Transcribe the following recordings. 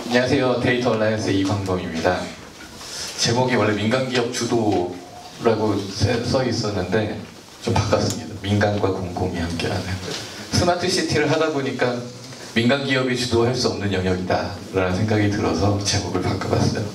안녕하세요. 데이터 얼라이언스 이광범입니다. 제목이 원래 민간기업 주도라고 써 있었는데 좀 바꿨습니다. 민간과 공공이 함께하는 스마트 시티를 하다 보니까 민간기업이 주도할 수 없는 영역이다 라는 생각이 들어서 제목을 바꿔봤어요.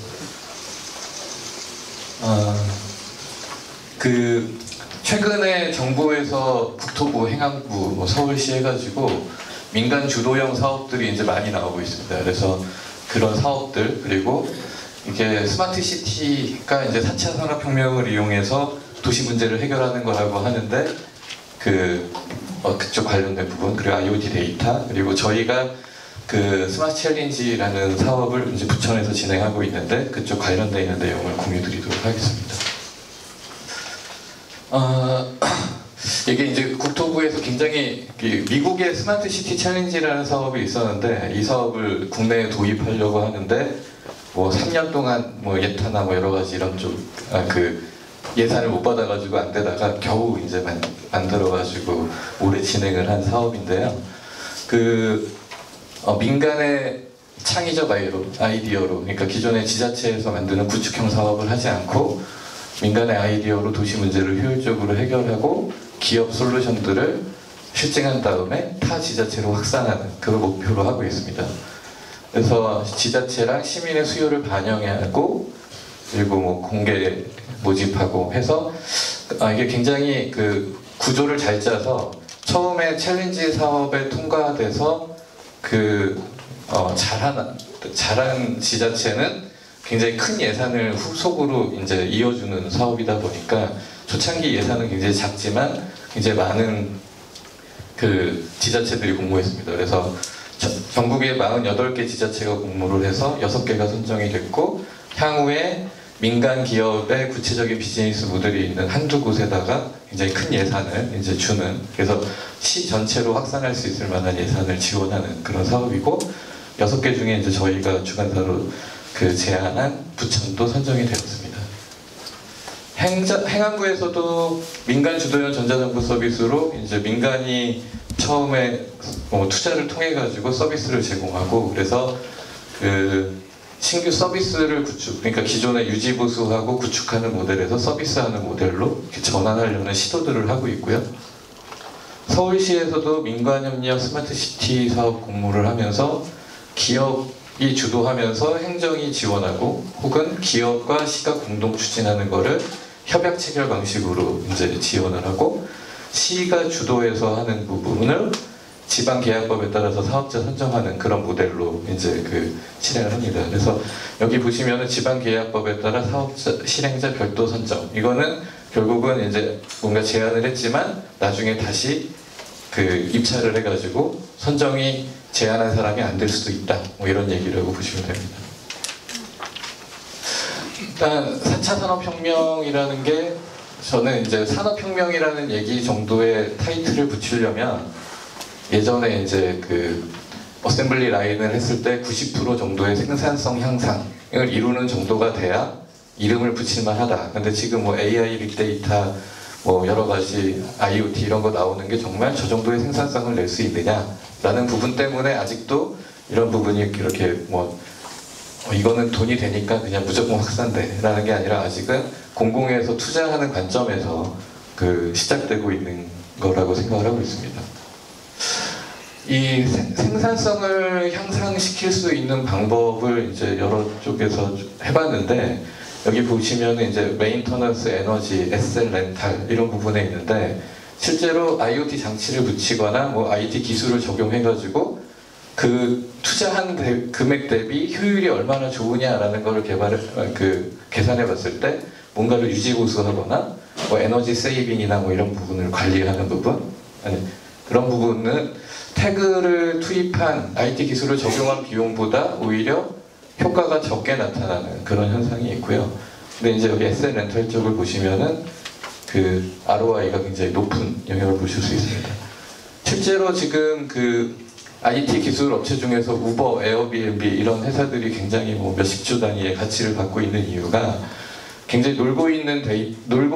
최근에 정부에서 국토부, 행안부, 서울시 해가지고 민간 주도형 사업들이 이제 많이 나오고 있습니다. 그래서 그런 사업들, 그리고 이게 스마트 시티가 이제 4차 산업혁명을 이용해서 도시 문제를 해결하는 거라고 하는데 그쪽 관련된 부분, 그리고 IoT 데이터, 그리고 저희가 그 스마트 챌린지라는 사업을 이제 부천에서 진행하고 있는데 그쪽 관련되어 있는 내용을 공유드리도록 하겠습니다. 이게 이제 국토부에서 굉장히 미국의 스마트 시티 챌린지라는 사업이 있었는데 이 사업을 국내에 도입하려고 하는데 뭐 3년 동안 뭐 예타나 뭐 여러 가지 이런 예산을 못 받아가지고 안 되다가 겨우 이제 만들어가지고 올해 진행을 한 사업인데요. 민간의 창의적 아이디어로, 그러니까 기존의 지자체에서 만드는 구축형 사업을 하지 않고 민간의 아이디어로 도시 문제를 효율적으로 해결하고 기업 솔루션들을 실증한 다음에 타 지자체로 확산하는 그걸 목표로 하고 있습니다. 그래서 지자체랑 시민의 수요를 반영하고 그리고 뭐 공개 모집하고 해서 이게 굉장히 구조를 잘 짜서 처음에 챌린지 사업에 통과돼서 잘한 지자체는 굉장히 큰 예산을 후속으로 이제 이어주는 사업이다 보니까 초창기 예산은 굉장히 작지만 굉장히 많은 지자체들이 공모했습니다. 그래서 전국에 48개 지자체가 공모를 해서 6개가 선정이 됐고 향후에 민간 기업의 구체적인 비즈니스 모델이 있는 한두 곳에다가 굉장히 큰 예산을 이제 주는, 그래서 시 전체로 확산할 수 있을 만한 예산을 지원하는 그런 사업이고 6개 중에 이제 저희가 주관사로 제안한 부천도 선정이 되었습니다. 행안부에서도 민간 주도형 전자정부 서비스로 이제 민간이 처음에 투자를 통해 가지고 서비스를 제공하고, 그래서 신규 서비스를 그러니까 기존의 유지 보수하고 구축하는 모델에서 서비스하는 모델로 이렇게 전환하려는 시도들을 하고 있고요. 서울시에서도 민관협력 스마트시티 사업 공모를 하면서 기업이 주도하면서 행정이 지원하고 혹은 기업과 시가 공동 추진하는 거를 협약 체결 방식으로 이제 지원을 하고, 시가 주도해서 하는 부분을 지방계약법에 따라서 사업자 선정하는 그런 모델로 이제 실행을 합니다. 그래서 여기 보시면은 지방계약법에 따라 사업자 실행자 별도 선정, 이거는 결국은 이제 뭔가 제안을 했지만 나중에 다시 입찰을 해가지고 선정이 제안한 사람이 안 될 수도 있다, 뭐 이런 얘기라고 보시면 됩니다. 일단 4차 산업혁명이라는 게, 저는 이제 산업혁명이라는 얘기 정도의 타이틀을 붙이려면 예전에 이제 어셈블리 라인을 했을 때 90% 정도의 생산성 향상을 이루는 정도가 돼야 이름을 붙일만 하다. 근데 지금 뭐 AI, 빅데이터, 뭐 여러 가지 IoT 이런 거 나오는 게 정말 저 정도의 생산성을 낼 수 있느냐라는 부분 때문에 아직도 이런 부분이 이렇게 이거는 돈이 되니까 그냥 무조건 확산돼라는 게 아니라 아직은 공공에서 투자하는 관점에서 시작되고 있는 거라고 생각을 하고 있습니다. 이 생산성을 향상시킬 수 있는 방법을 이제 여러 쪽에서 해봤는데, 여기 보시면 이제 메인터넌스, 에너지, 에셋 렌탈 이런 부분에 있는데, 실제로 IoT 장치를 붙이거나 뭐 IT 기술을 적용해가지고 투자한 금액 대비 효율이 얼마나 좋으냐라는 걸 계산해봤을 때 뭔가를 유지 보수하거나 뭐 에너지 세이빙이나 뭐 이런 부분을 관리하는 부분, 그런 부분은 태그를 투입한 IT 기술을 적용한 비용보다 오히려 효과가 적게 나타나는 그런 현상이 있고요. 근데 이제 여기 에셋 렌탈 쪽을 보시면은 ROI가 굉장히 높은 영향을 보실 수 있습니다. 실제로 지금 IT 기술 업체 중에서 우버, 에어비앤비 이런 회사들이 굉장히 몇십 조 단위의 가치를 갖고 있는 이유가 굉장히 놀고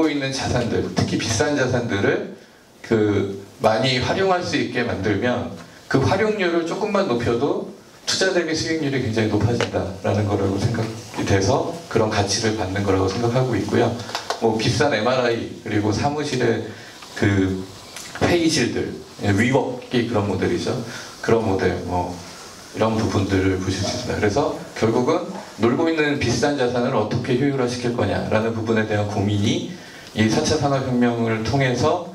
있는 자산들, 특히 비싼 자산들을 많이 활용할 수 있게 만들면 그 활용률을 조금만 높여도 투자 대비 수익률이 굉장히 높아진다라는 거라고 생각이 돼서 그런 가치를 받는 거라고 생각하고 있고요. 뭐 비싼 MRI 그리고 사무실의 그 회의실들, 위워크이 그런 모델이죠. 그런 모델 뭐 이런 부분들을 보실 수 있습니다. 그래서 결국은 놀고 있는 비싼 자산을 어떻게 효율화시킬 거냐라는 부분에 대한 고민이 이 4차 산업혁명을 통해서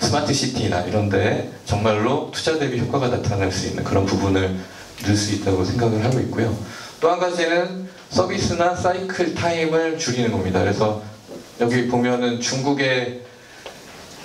스마트 시티나 이런 데에 정말로 투자 대비 효과가 나타날 수 있는 그런 부분을 넣을 수 있다고 생각을 하고 있고요. 또 한 가지는 서비스나 사이클 타임을 줄이는 겁니다. 그래서 여기 보면은 중국의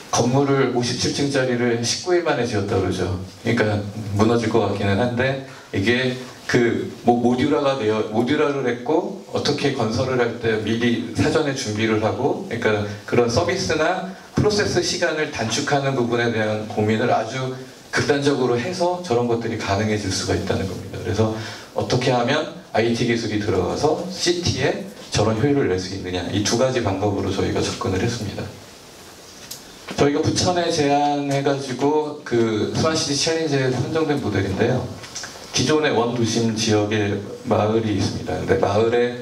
건물을 57층짜리를 19일 만에 지었다고 그러죠. 그러니까 무너질 것 같기는 한데 이게 그 모듈화를 했고 어떻게 건설을 할 때 미리 사전에 준비를 하고 그러니까 그런 서비스나 프로세스 시간을 단축하는 부분에 대한 고민을 아주 극단적으로 해서 저런 것들이 가능해질 수가 있다는 겁니다. 그래서 어떻게 하면 IT 기술이 들어가서 시티에 저런 효율을 낼 수 있느냐 이 두 가지 방법으로 저희가 접근을 했습니다. 저희가 부천에 제안해가지고 그 스마트시티 챌린지에 선정된 모델인데요. 기존의 원도심 지역에 마을이 있습니다. 근데 마을에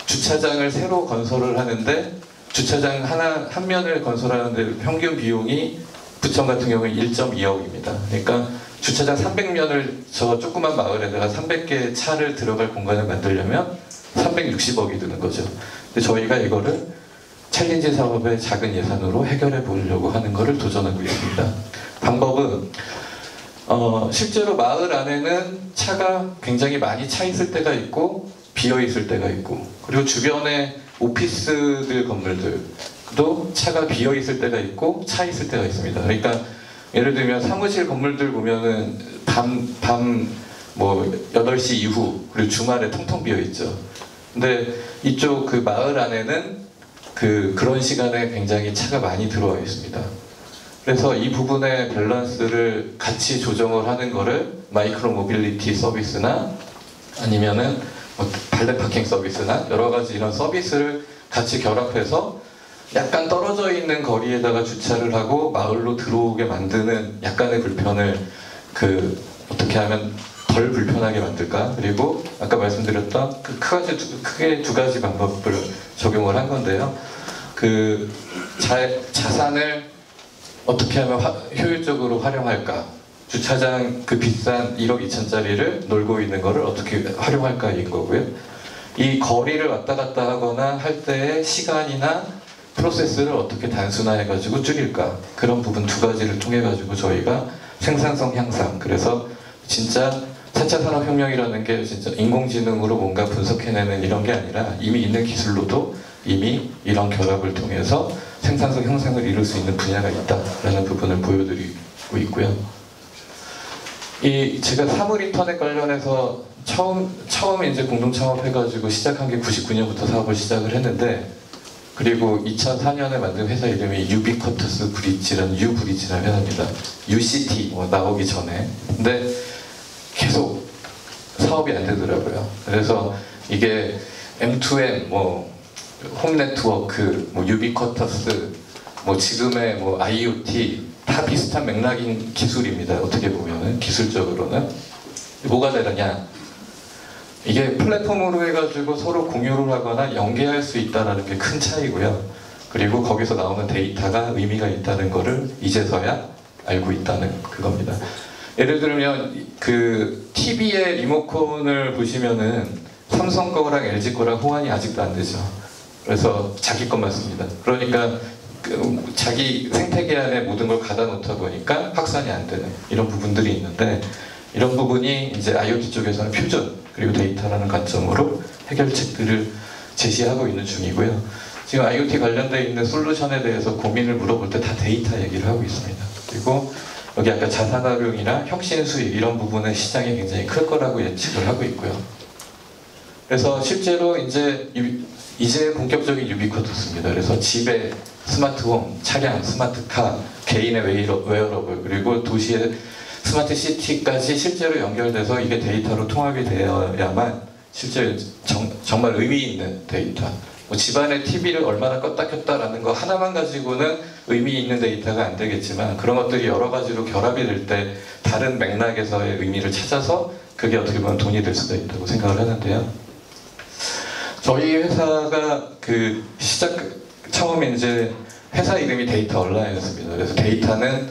주차장을 새로 건설을 하는데 주차장 한 면을 건설하는데 평균 비용이 부천 같은 경우에 1.2억입니다. 그러니까 주차장 300면을 저 조그만 마을에다가 300개의 차를 들어갈 공간을 만들려면 360억이 드는 거죠. 근데 저희가 이거를 챌린지 사업의 작은 예산으로 해결해 보려고 하는 것을 도전하고 있습니다. 방법은 실제로 마을 안에는 차가 굉장히 많이 차 있을 때가 있고 비어 있을 때가 있고 그리고 주변에 오피스들 건물들도 차가 비어 있을 때가 있고 차 있을 때가 있습니다. 그러니까 예를 들면 사무실 건물들 보면은 밤 뭐 8시 이후 그리고 주말에 텅텅 비어 있죠. 근데 이쪽 그 마을 안에는 그런 시간에 굉장히 차가 많이 들어와 있습니다. 그래서 이 부분의 밸런스를 같이 조정을 하는 거를 마이크로 모빌리티 서비스나 아니면은 뭐 발레 파킹 서비스나 여러 가지 이런 서비스를 같이 결합해서 약간 떨어져 있는 거리에다가 주차를 하고 마을로 들어오게 만드는 약간의 불편을 어떻게 하면 덜 불편하게 만들까? 그리고 아까 말씀드렸던 크게 두 가지 방법을 적용을 한 건데요. 자산을 어떻게 하면 효율적으로 활용할까? 주차장 비싼 1억 2천짜리를 놀고 있는 거를 어떻게 활용할까인 거고요. 이 거리를 왔다 갔다 하거나 할 때의 시간이나 프로세스를 어떻게 단순화해가지고 줄일까? 그런 부분 두 가지를 통해가지고 저희가 생산성 향상, 그래서 진짜 4차 산업혁명이라는 게 진짜 인공지능으로 뭔가 분석해내는 이런 게 아니라 이미 있는 기술로도 이미 이런 결합을 통해서 생산성 향상을 이룰 수 있는 분야가 있다라는 부분을 보여드리고 있고요. 제가 사물 인터넷 관련해서 처음 이제 공동 창업해가지고 시작한 게 99년부터 사업을 시작을 했는데 그리고 2004년에 만든 회사 이름이 유비쿼터스 브릿지라는 유브릿지라는 회사입니다. UCT 나오기 전에. 근데 계속 사업이 안 되더라고요. 그래서 이게 M2M 홈 네트워크, 유비쿼터스, 지금의 IoT 다 비슷한 맥락인 기술입니다. 어떻게 보면은 기술적으로는 뭐가 다르냐? 이게 플랫폼으로 해가지고 서로 공유를 하거나 연계할 수 있다는 게 큰 차이고요. 그리고 거기서 나오는 데이터가 의미가 있다는 거를 이제서야 알고 있다는 그겁니다. 예를 들면 TV의 리모컨을 보시면은 삼성 거랑 LG 거랑 호환이 아직도 안 되죠. 그래서 자기 것만 씁니다. 그러니까 자기 생태계 안에 모든 걸 가다 놓다 보니까 확산이 안 되는 이런 부분들이 있는데 이런 부분이 이제 IoT 쪽에서는 퓨전 그리고 데이터라는 관점으로 해결책들을 제시하고 있는 중이고요. 지금 IoT 관련되어 있는 솔루션에 대해서 고민을 물어볼 때 다 데이터 얘기를 하고 있습니다. 그리고 여기 아까 자산 활용이나 혁신 수익 이런 부분의 시장이 굉장히 클 거라고 예측을 하고 있고요. 그래서 실제로 이제 본격적인 유비쿼터스입니다. 그래서 집에 스마트홈, 차량, 스마트카, 개인의 웨어러블 그리고 도시의 스마트 시티까지 실제로 연결돼서 이게 데이터로 통합이 되어야만 실제 정말 의미 있는 데이터. 집안의 TV를 얼마나 껐다 켰다라는 거 하나만 가지고는 의미 있는 데이터가 안 되겠지만 그런 것들이 여러 가지로 결합이 될 때 다른 맥락에서의 의미를 찾아서 그게 어떻게 보면 돈이 될 수도 있다고 생각을 하는데요. 저희 회사가 그 처음에 이제 회사 이름이 데이터 얼라이언스입니다. 그래서 데이터는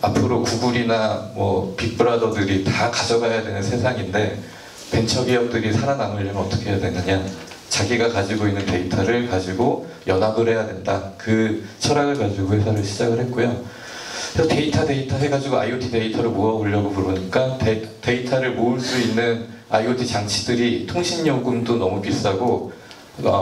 앞으로 구글이나 뭐 빅브라더들이 다 가져가야 되는 세상인데 벤처기업들이 살아남으려면 어떻게 해야 되느냐, 자기가 가지고 있는 데이터를 가지고 연합을 해야 된다, 그 철학을 가지고 회사를 시작을 했고요. 그래서 데이터 해가지고 IoT 데이터를 모아오려고 그러니까 데이터를 모을 수 있는 IoT 장치들이 통신요금도 너무 비싸고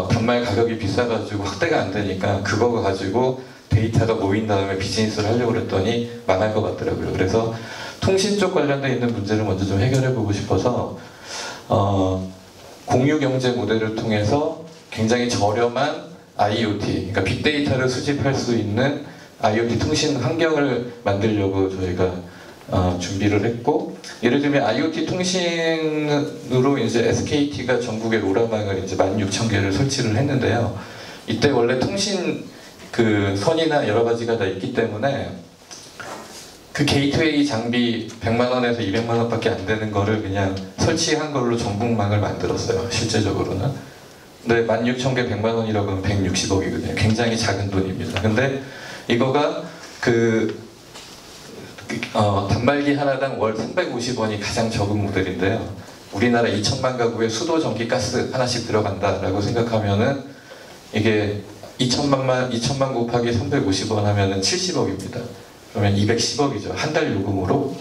단말 가격이 비싸가지고 확대가 안 되니까 그거 가지고 데이터가 모인 다음에 비즈니스를 하려고 그랬더니 망할 것 같더라고요. 그래서 통신 쪽 관련돼 있는 문제를 먼저 좀 해결해보고 싶어서 공유경제 모델을 통해서 굉장히 저렴한 IoT, 그러니까 빅데이터를 수집할 수 있는 IoT 통신 환경을 만들려고 저희가 준비를 했고, 예를 들면 IoT 통신으로 이제 SKT가 전국의 로라망을 이제 16,000개를 설치를 했는데요. 이때 원래 통신 그 선이나 여러 가지가 다 있기 때문에 그 게이트웨이 장비 100만 원에서 200만 원밖에 안 되는 거를 그냥 설치한 걸로 전국망을 만들었어요, 실제적으로는. 근데 16,000개 100만 원이라고 하면 160억이거든요. 굉장히 작은 돈입니다. 근데 이거가 단말기 하나당 월 350원이 가장 적은 모델인데요. 우리나라 2천만 가구에 수도, 전기, 가스 하나씩 들어간다라고 생각하면은 이게 2천만 곱하기 350원 하면은 70억입니다. 그러면 210억이죠. 한 달 요금으로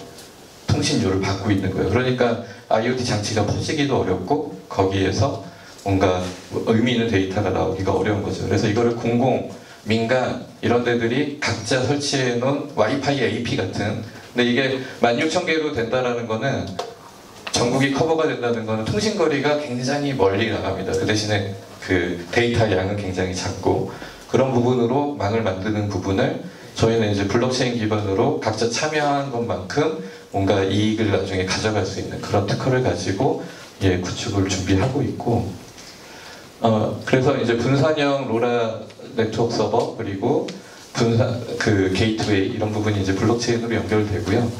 통신료를 받고 있는 거예요. 그러니까 IoT 장치가 퍼지기도 어렵고 거기에서 뭔가 의미 있는 데이터가 나오기가 어려운 거죠. 그래서 이거를 공공, 민간 이런 데들이 각자 설치해 놓은 와이파이 AP 같은, 근데 이게 16,000개로 된다라는 거는, 전국이 커버가 된다는 거는 통신거리가 굉장히 멀리 나갑니다. 그 대신에 그 데이터 양은 굉장히 작고, 그런 부분으로 망을 만드는 부분을 저희는 이제 블록체인 기반으로 각자 참여한 것만큼 뭔가 이익을 나중에 가져갈 수 있는 그런 특허를 가지고 구축을 준비하고 있고, 그래서 이제 분산형 로라 네트워크 서버, 그리고 그 게이트웨이 이런 부분이 이제 블록체인으로 연결되고요.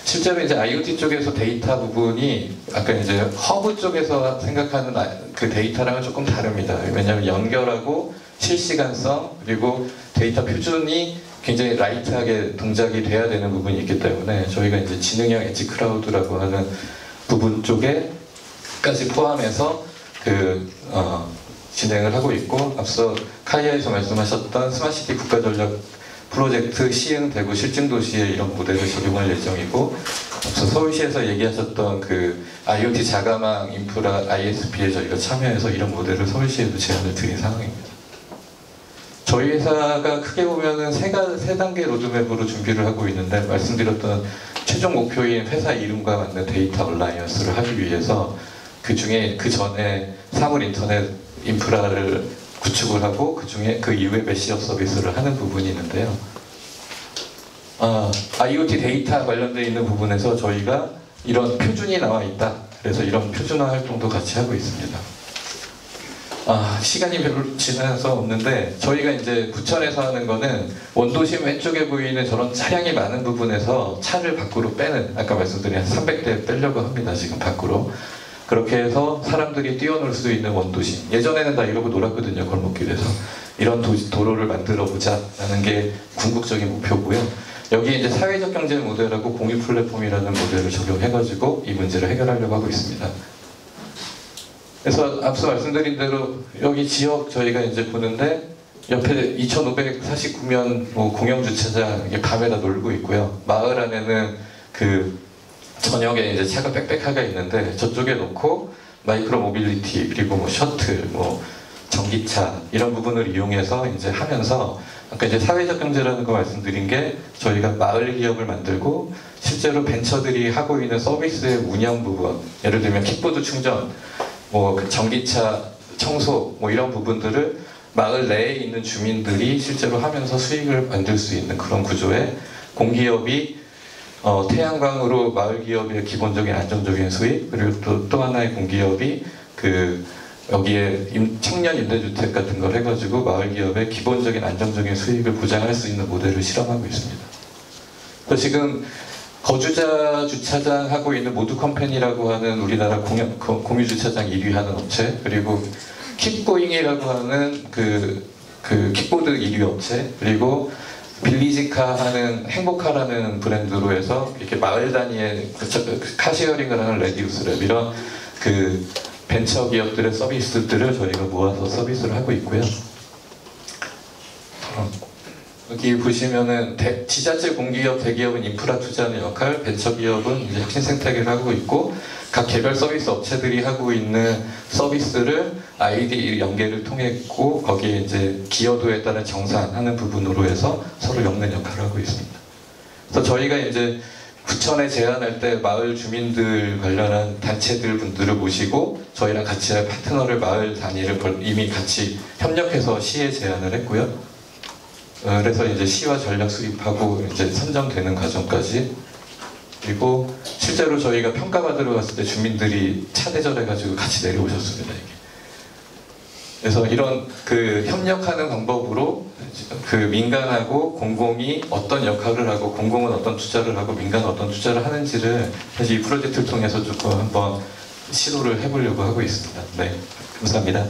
실제로 이제 IoT 쪽에서 데이터 부분이 아까 이제 허브 쪽에서 생각하는 그 데이터랑은 조금 다릅니다. 왜냐하면 연결하고 실시간성, 그리고 데이터 표준이 굉장히 라이트하게 동작이 돼야 되는 부분이 있기 때문에 저희가 이제 지능형 엣지 클라우드라고 하는 부분 쪽에까지 포함해서 진행을 하고 있고, 앞서 카이아에서 말씀하셨던 스마트시티 국가전략 프로젝트 시흥 대구 실증도시에 이런 모델을 적용할 예정이고, 앞서 서울시에서 얘기하셨던 그 IoT 자가망 인프라 ISP에 저희가 참여해서 이런 모델을 서울시에도 제안을 드린 상황입니다. 저희 회사가 크게 보면은 세 단계 로드맵으로 준비를 하고 있는데, 말씀드렸던 최종 목표인 회사 이름과 맞는 데이터 얼라이언스를 하기 위해서 그 전에 사물 인터넷 인프라를 구축을 하고 그 이후에 메시업 서비스를 하는 부분이 있는데요. IoT 데이터 관련되어 있는 부분에서 저희가 이런 표준이 나와 있다. 그래서 이런 표준화 활동도 같이 하고 있습니다. 시간이 별로 지나서 없는데, 저희가 이제 부천에서 하는 거는 원도심 왼쪽에 보이는 저런 차량이 많은 부분에서 차를 밖으로 빼는, 아까 말씀드린 한 300대 빼려고 합니다, 지금 밖으로. 그렇게 해서 사람들이 뛰어놀 수 있는 원도심. 예전에는 다 이러고 놀았거든요, 골목길에서. 이런 도로를 만들어 보자 라는 게 궁극적인 목표고요. 여기 이제 사회적 경제 모델하고 공유 플랫폼이라는 모델을 적용해가지고 이 문제를 해결하려고 하고 있습니다. 그래서 앞서 말씀드린 대로 여기 지역 저희가 이제 보는데, 옆에 2549면 공영 주차장 밤에다 놀고 있고요. 마을 안에는 저녁에 이제 차가 빽빽하게 있는데, 저쪽에 놓고 마이크로 모빌리티, 그리고 셔틀, 전기차 이런 부분을 이용해서 이제 하면서, 아까 이제 사회적 경제라는 거 말씀드린 게, 저희가 마을 기업을 만들고 실제로 벤처들이 하고 있는 서비스의 운영 부분, 예를 들면 킥보드 충전, 전기차 청소 이런 부분들을 마을 내에 있는 주민들이 실제로 하면서 수익을 만들 수 있는 그런 구조에, 공기업이 태양광으로 마을 기업의 기본적인 안정적인 수익, 그리고 또 하나의 공기업이 여기에 청년 임대주택 같은 걸 해가지고 마을 기업의 기본적인 안정적인 수익을 보장할 수 있는 모델을 실험하고 있습니다. 그래서 지금 거주자 주차장 하고 있는 모두 컴퍼니라고 하는 우리나라 공유 주차장 1위 하는 업체, 그리고 킵고잉이라고 하는 그 킥보드 1위 업체, 그리고 빌리지카 하는 행복카라는 브랜드로 해서 이렇게 마을 단위의 카시어링을 하는 레디우스랩, 이런 그 벤처 기업들의 서비스들을 저희가 모아서 서비스를 하고 있고요. 여기 보시면은 지자체 공기업, 대기업은 인프라 투자하는 역할, 벤처 기업은 이제 혁신 생태계를 하고 있고, 각 개별 서비스 업체들이 하고 있는 서비스를 아이디 연계를 통했고, 거기에 이제 기여도에 따른 정산하는 부분으로 해서 서로 엮는 역할을 하고 있습니다. 그래서 저희가 이제 구청에 제안할 때 마을 주민들 관련한 단체들 분들을 모시고 저희랑 같이 할 파트너를 마을 단위를 이미 같이 협력해서 시에 제안을 했고요. 그래서 이제 시와 전략 수립하고 이제 선정되는 과정까지, 그리고 실제로 저희가 평가받으러 갔을 때 주민들이 차대절해가지고 같이 내려오셨습니다. 이게. 그래서 이런 그 협력하는 방법으로 그 민간하고 공공이 어떤 역할을 하고, 공공은 어떤 투자를 하고 민간은 어떤 투자를 하는지를 사실 이 프로젝트를 통해서 조금 한번 시도를 해보려고 하고 있습니다. 네, 감사합니다.